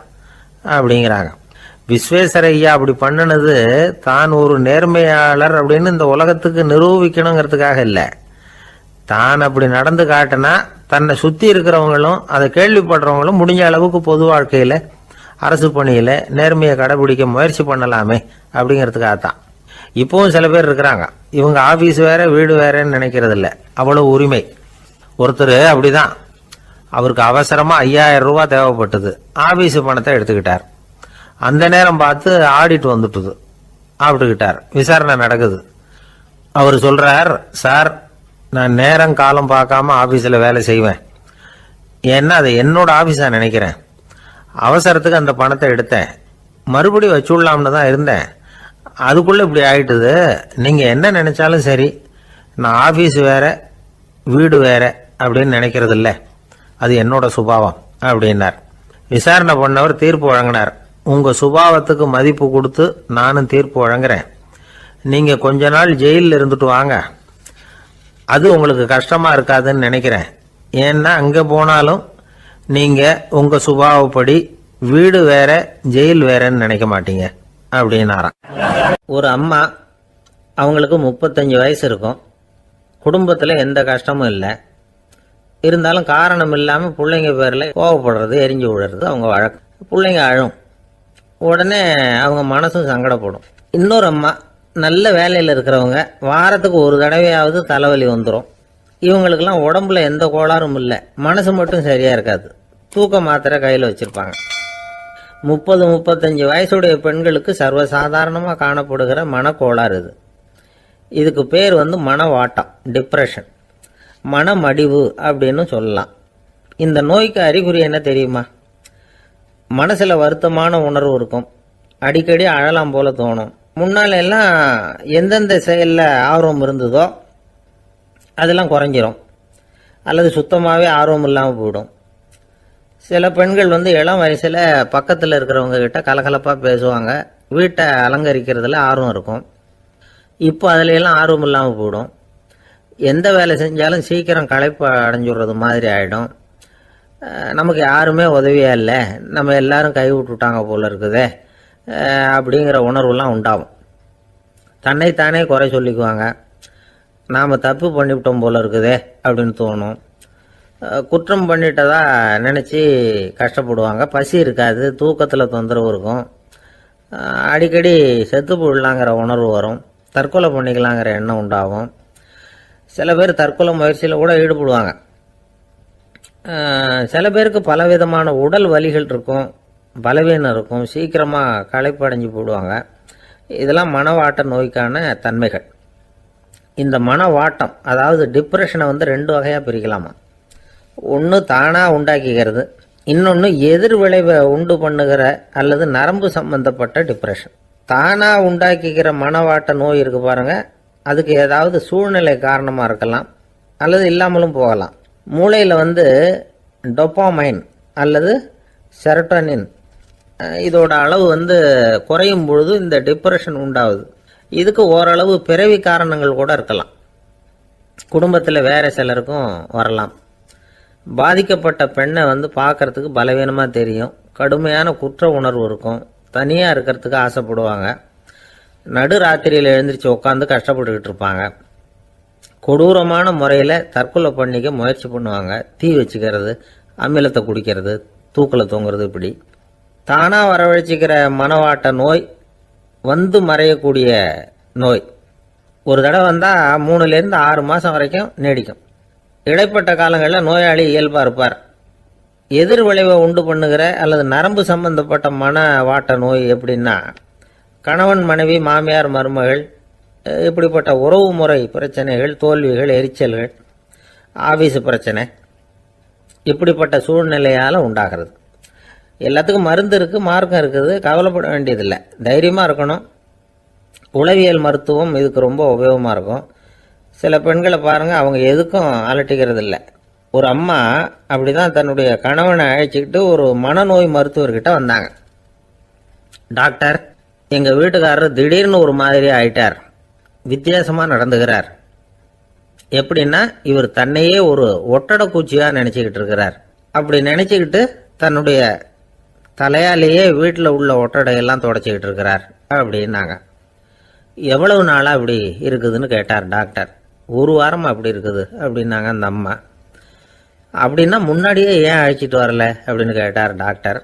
அப்படிங்கிறாங்க. விஸ்வேஸ்வரையா அப்படி பண்ணினது தான் ஒரு நேர்மையாளர் அப்படின்னு இந்த உலகத்துக்கு நிரூபிக்கணுங்கிறதுக்காக இல்லை. தான் அப்படி நடந்து காட்டினா தன்னை சுற்றி இருக்கிறவங்களும் அதை கேள்விப்படுறவங்களும் முடிஞ்ச அளவுக்கு பொது வாழ்க்கையில் அரசு பணியில் நேர்மையை கடைபிடிக்க முயற்சி பண்ணலாமே அப்படிங்கிறதுக்காகத்தான். இப்போவும் சில பேர் இருக்கிறாங்க, இவங்க ஆஃபீஸ் வேற வீடு வேறன்னு நினைக்கிறது இல்லை, அவ்வளோ உரிமை. ஒருத்தர் அப்படிதான், அவருக்கு அவசரமாக 5000 ரூபா தேவைப்பட்டது. ஆஃபீஸு பணத்தை எடுத்துக்கிட்டார். அந்த நேரம் பார்த்து ஆடிட் வந்துட்டுது, ஆப்பிட்டுக்கிட்டார். விசாரணை நடக்குது. அவர் சொல்றார், சார் நான் நேரம் காலம் பார்க்காம ஆஃபீஸில் வேலை செய்வேன், ஏன்னா அதை என்னோட ஆஃபீஸாக நினைக்கிறேன். அவசரத்துக்கு அந்த பணத்தை எடுத்தேன், மறுபடியும் வச்சுடலாம்னு தான் இருந்தேன், அதுக்குள்ளே இப்படி ஆயிட்டுது. நீங்கள் என்ன நினைச்சாலும் சரி, நான் ஆஃபீஸ் வேற வீடு வேற அப்படின்னு நினைக்கிறது இல்லை, அது என்னோட சுபாவம் அப்படின்னார். விசாரணை பண்ணவர் தீர்ப்பு வழங்கினார். உங்கள் சுபாவத்துக்கு மதிப்பு கொடுத்து நானும் தீர்ப்பு வழங்குறேன். நீங்கள் கொஞ்ச நாள் ஜெயிலில் இருந்துட்டு வாங்க, அது உங்களுக்கு கஷ்டமாக இருக்காதுன்னு நினைக்கிறேன். ஏன்னா அங்கே போனாலும் நீங்கள் உங்கள் சுபாவப்படி வீடு வேற ஜெயில் வேறன்னு நினைக்க மாட்டீங்க அப்படின்னாராம். ஒரு அம்மா, அவங்களுக்கு 35 வயசு இருக்கும். குடும்பத்தில் எந்த கஷ்டமும் இல்லை. இருந்தாலும் காரணம் இல்லாமல் பிள்ளைங்க பேரில் கோவப்படுறது, எரிஞ்சு விடுறது அவங்க வழக்கம். பிள்ளைங்க அழும், உடனே அவங்க மனசும் சங்கடப்படும். இன்னொரு அம்மா, நல்ல வேலையில் இருக்கிறவங்க, வாரத்துக்கு ஒரு தடவையாவது தலைவலி வந்துடும். இவங்களுக்கெல்லாம் உடம்புல எந்த கோளாறும் இல்லை, மனசு மட்டும் சரியாக இருக்காது. தூக்க மாத்திரை கையில் வச்சுருப்பாங்க. 30-35 வயசுடைய பெண்களுக்கு சர்வசாதாரணமாக காணப்படுகிற மனக்கோளாறு இது. இதுக்கு பேர் மனவாட்டம், டிப்ரெஷன், மனமடிவு அப்படின்னு சொல்லலாம். இந்த நோய்க்கு அறிகுறி என்ன தெரியுமா? மனசில் வருத்தமான உணர்வு இருக்கும், அடிக்கடி அழலாம் போல தோணும். முன்னால எல்லாம் எந்தெந்த செயலில் ஆர்வம் இருந்ததோ அதெல்லாம் குறைஞ்சிரும், அல்லது சுத்தமாகவே ஆர்வம் இல்லாமல் போயிடும். சில பெண்கள் இளம் வயசில் பக்கத்தில் இருக்கிறவங்க கிட்ட கலகலப்பாக பேசுவாங்க, வீட்டை அலங்கரிக்கிறதுல ஆர்வம் இருக்கும். இப்போ அதில் எல்லாம் ஆர்வம் இல்லாமல் போயிடும். எந்த வேலை செஞ்சாலும் சீக்கிரம் களைப்பு அடைஞ்சுடுறது மாதிரி ஆகிடும். நமக்கு யாருமே உதவியாக இல்லை, நம்ம எல்லாரும் கை விட்டுட்டாங்க போல இருக்குதே அப்படிங்கிற உணர்வுலாம் உண்டாகும். தன்னைத்தானே குறை சொல்லிக்குவாங்க, நாம் தப்பு பண்ணிவிட்டோம் போல இருக்குதே அப்படின்னு தோணும். குற்றம் பண்ணிட்டதா நினச்சி கஷ்டப்படுவாங்க. பசி இருக்காது, தூக்கத்தில் தொந்தரவு இருக்கும். அடிக்கடி செத்து போடலாங்கிற உணர்வு வரும், தற்கொலை பண்ணிக்கலாங்கிற எண்ணம் உண்டாகும். சில பேர் தற்கொலை முயற்சியில் கூட ஈடுபடுவாங்க. சில பேருக்கு பலவிதமான உடல் வலிகள் இருக்கும், பலவீனம் இருக்கும், சீக்கிரமாக களைப்படைஞ்சு போடுவாங்க. இதெல்லாம் மனவாட்ட நோய்க்கான தன்மைகள். இந்த மனவாட்டம், அதாவது டிப்ரெஷனை 2 வகையாக பிரிக்கலாமா. ஒன்று தானாக உண்டாக்கிக்கிறது, இன்னொன்று எதிர் விளைவை உண்டு பண்ணுகிற அல்லது நரம்பு சம்பந்தப்பட்ட டிப்ரெஷன். தானாக உண்டாக்கிக்கிற மனவாட்ட நோய் இருக்கு பாருங்க, அதுக்கு ஏதாவது சூழ்நிலை காரணமாக இருக்கலாம், அல்லது இல்லாமலும் போகலாம். மூளையில் டொப்பாமைன் அல்லது செரட்டோனின் இதோட அளவு குறையும் பொழுது இந்த டிப்ரெஷன் உண்டாகுது. இதுக்கு ஓரளவு பிறவி காரணங்கள் கூட இருக்கலாம். குடும்பத்தில் வேற சிலருக்கும் வரலாம். பாதிக்கப்பட்ட பெண்ணை பார்க்கறதுக்கு பலவீனமாக தெரியும், கடுமையான குற்ற உணர்வு இருக்கும், தனியாக இருக்கிறதுக்கு ஆசைப்படுவாங்க. நடு ராத்திரியில் எழுந்திரிச்சு உட்காந்து கஷ்டப்பட்டுக்கிட்டு இருப்பாங்க. கொடூரமான முறையில் தற்கொலை பண்ணிக்க முயற்சி பண்ணுவாங்க. தீ வச்சுக்கிறது, அமிலத்தை குடிக்கிறது, தூக்கில் தொங்குறது, இப்படி தானாக வரவழைச்சிக்கிற மனவாட்ட நோய் வந்து மறையக்கூடிய நோய். ஒரு தடவை வந்தால் 3லேருந்து 6 மாதம் வரைக்கும் நீடிக்கும். இடைப்பட்ட காலங்களில் நோயாளி இயல்பாக இருப்பார். எதிர் விளைவை உண்டு பண்ணுகிற அல்லது நரம்பு சம்பந்தப்பட்ட மன வாட்ட நோய் எப்படின்னா, கணவன் மனைவி மாமியார் மருமகள் இப்படிப்பட்ட உறவு முறை பிரச்சனைகள், தோல்விகள், எரிச்சல்கள், ஆபீஸ் பிரச்சனை, இப்படிப்பட்ட சூழ்நிலையால் உண்டாகிறது. எல்லாத்துக்கும் மருந்து இருக்குது, மார்க்கம் இருக்குது, கவலைப்பட வேண்டியதில்லை, தைரியமாக இருக்கணும். உளவியல் மருத்துவம் இதுக்கு ரொம்ப உபயோகமாக இருக்கும். சில பெண்களை பாருங்கள், அவங்க எதுக்கும் அலட்டிக்கிறது இல்லை. ஒரு அம்மா அப்படி தான் தன்னுடைய கணவனை அழைச்சிக்கிட்டு ஒரு மனநோய் மருத்துவர்கிட்ட வந்தாங்க. டாக்டர், எங்கள் வீட்டுக்காரர் திடீர்னு ஒரு மாதிரி ஆயிட்டார், வித்தியாசமாக நடந்துகிறார். எப்படின்னா, இவர் தன்னையே ஒரு ஒட்டடை பூச்சியாக நினச்சிக்கிட்டு இருக்கிறார். அப்படி நினச்சிக்கிட்டு தன்னுடைய தலையாலேயே வீட்டில் உள்ள ஒட்டடையெல்லாம் தொடச்சிக்கிட்டு இருக்கிறார் அப்படின்னாங்க. எவ்வளவு நாளாக அப்படி இருக்குதுன்னு கேட்டார் டாக்டர். 1 வாரமாக அப்படி இருக்குது அப்படின்னாங்க அந்த அம்மா. அப்படின்னா முன்னாடியே ஏன் அழைச்சிட்டு வரல அப்படின்னு கேட்டார் டாக்டர்.